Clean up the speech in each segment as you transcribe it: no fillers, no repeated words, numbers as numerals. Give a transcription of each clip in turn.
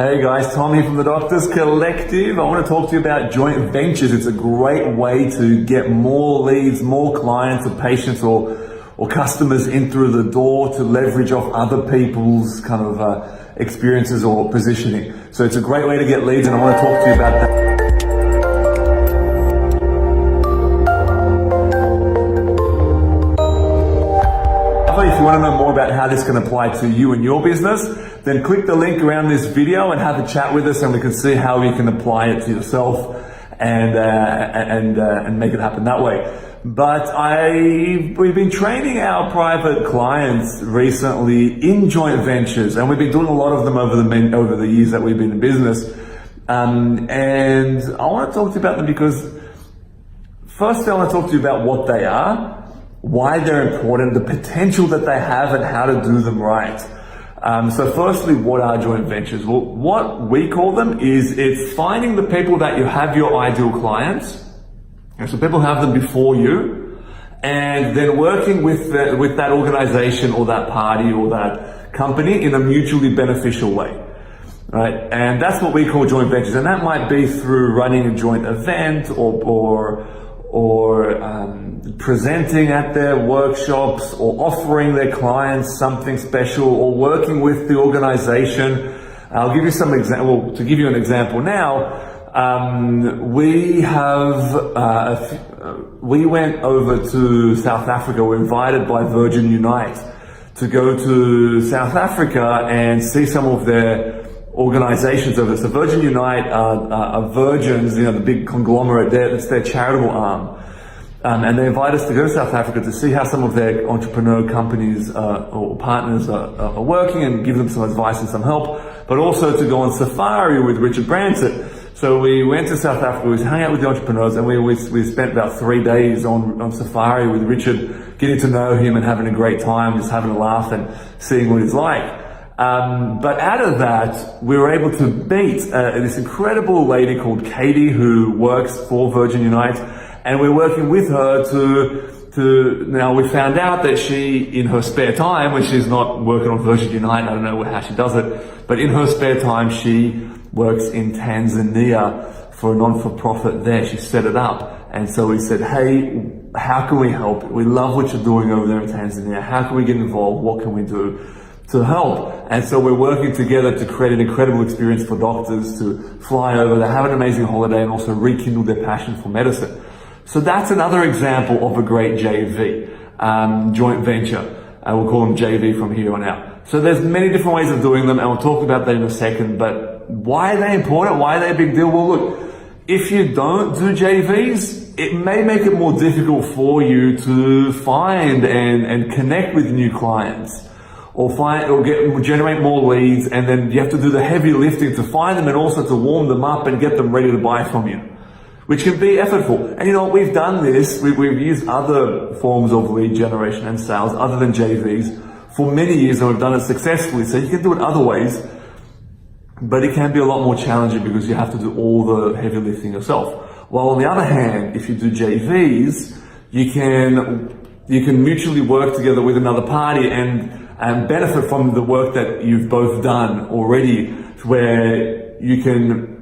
Hey guys, Tom here from the Doctors Collective. I want to talk to you about joint ventures. It's a great way to get more leads, more clients or patients or customers in through the door to leverage off other people's kind of experiences or positioning. So it's a great way to get leads, and I want to talk to you about that. If you want to know more about how this can apply to you and your business, then click the link around this video and have a chat with us, and we can see how you can apply it to yourself and make it happen that way. But we've been training our private clients recently in joint ventures, and we've been doing a lot of them over the years that we've been in business. And I want to talk to you about them because firstly, I want to talk to you about what they are, why they're important, the potential that they have, and how to do them right. So firstly, what are joint ventures? Well, what we call them is it's finding the people that you have your ideal clients. So people have them before you, and then working with that organization or that party or that company in a mutually beneficial way. Right? And that's what we call joint ventures. And that might be through running a joint event or presenting at their workshops, or offering their clients something special, or working with the organization. I'll give you some example. To give you an example now, we went over to South Africa. We were invited by Virgin Unite to go to South Africa and see some of their organizations over there. So Virgin Unite are Virgin's, the big conglomerate there. It's their charitable arm. And they invite us to go to South Africa to see how some of their entrepreneur companies or partners are working, and give them some advice and some help, but also to go on safari with Richard Branson. So we went to South Africa, we hung out with the entrepreneurs, and we spent about 3 days on safari with Richard, getting to know him and having a great time, just having a laugh and seeing what he's like. But out of that, we were able to meet this incredible lady called Katie, who works for Virgin Unite, and we're working with her now we found out that she, in her spare time, when she's not working on Virgin Unite, I don't know how she does it, but in her spare time, she works in Tanzania for a non-for-profit there. She set it up. And so we said, hey, how can we help? We love what you're doing over there in Tanzania. How can we get involved? What can we do to help? And so we're working together to create an incredible experience for doctors to fly over there, have an amazing holiday, and also rekindle their passion for medicine. So that's another example of a great JV, joint venture. We'll call them JV from here on out. So there's many different ways of doing them, and we'll talk about that in a second. But why are they important? Why are they a big deal? Well, look, if you don't do JVs, it may make it more difficult for you to find and connect with new clients, or generate more leads, and then you have to do the heavy lifting to find them and also to warm them up and get them ready to buy from you, which can be effortful. And we've done this, we've used other forms of lead generation and sales other than JVs for many years, and we've done it successfully. So you can do it other ways, but it can be a lot more challenging because you have to do all the heavy lifting yourself. While on the other hand, if you do JVs, you can mutually work together with another party and benefit from the work that you've both done already, where you can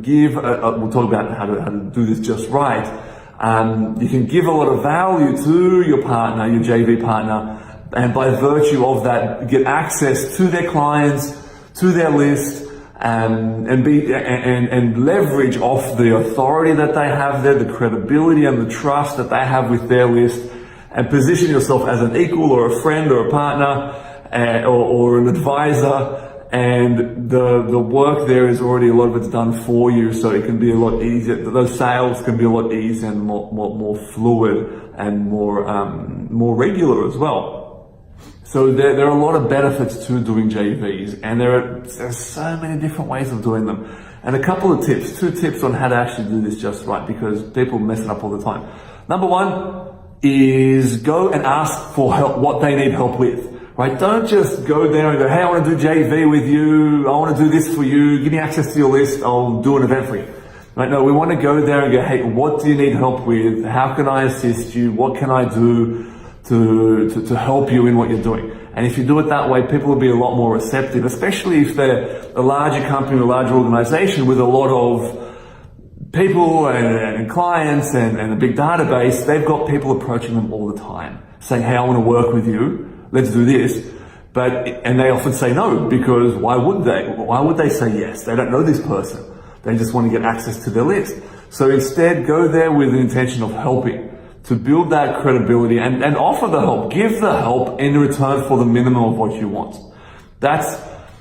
give, we'll talk about how to do this just right. You can give a lot of value to your partner, your JV partner, and by virtue of that, get access to their clients, to their list, and leverage off the authority that they have there, the credibility and the trust that they have with their list, and position yourself as an equal or a friend or a partner or an advisor. And the work there is already, a lot of it's done for you, so it can be a lot easier. Those sales can be a lot easier and more fluid and more regular as well. So there are a lot of benefits to doing JVs, and there's so many different ways of doing them. And a couple of tips, 2 tips on how to actually do this just right, because people mess it up all the time. Number 1 is go and ask for help, what they need help with. Right? Don't just go there and go, hey, I want to do JV with you. I want to do this for you. Give me access to your list. I'll do an event for you. Right? No, we want to go there and go, hey, what do you need help with? How can I assist you? What can I do to help you in what you're doing? And if you do it that way, people will be a lot more receptive, especially if they're a larger company, a larger organization with a lot of people and clients and a big database. They've got people approaching them all the time saying, hey, I want to work with you. Let's do this. And they often say no, because why would they? Why would they say yes? They don't know this person. They just want to get access to their list. So instead, go there with the intention of helping to build that credibility and offer the help. Give the help in return for the minimum of what you want. That's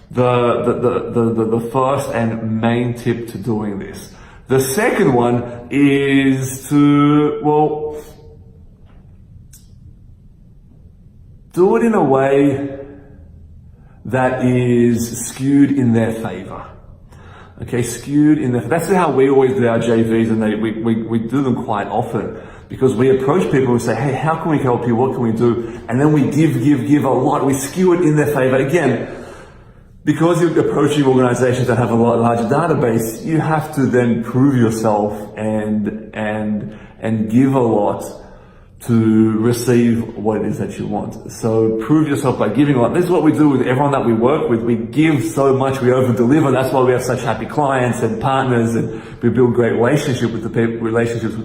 the first and main tip to doing this. The second one is to, well, do it in a way that is skewed in their favor. Okay, skewed in their, that's how we always do our JVs, and we do them quite often, because we approach people and say, hey, how can we help you? What can we do? And then we give a lot. We skew it in their favor. Again, because you're approaching organizations that have a lot larger database, you have to then prove yourself and give a lot to receive what it is that you want. So prove yourself by giving a lot. This is what we do with everyone that we work with. We give so much, we over deliver. That's why we have such happy clients and partners, and we build great relationships with the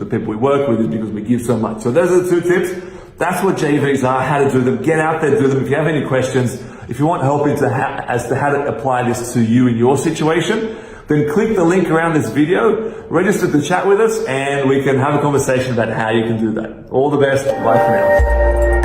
people we work with, is because we give so much. So those are the two tips. That's what JVs are, how to do them. Get out there, do them. If you have any questions, if you want help as to how to apply this to you in your situation, then click the link around this video, register to chat with us, and we can have a conversation about how you can do that. All the best. Bye for now.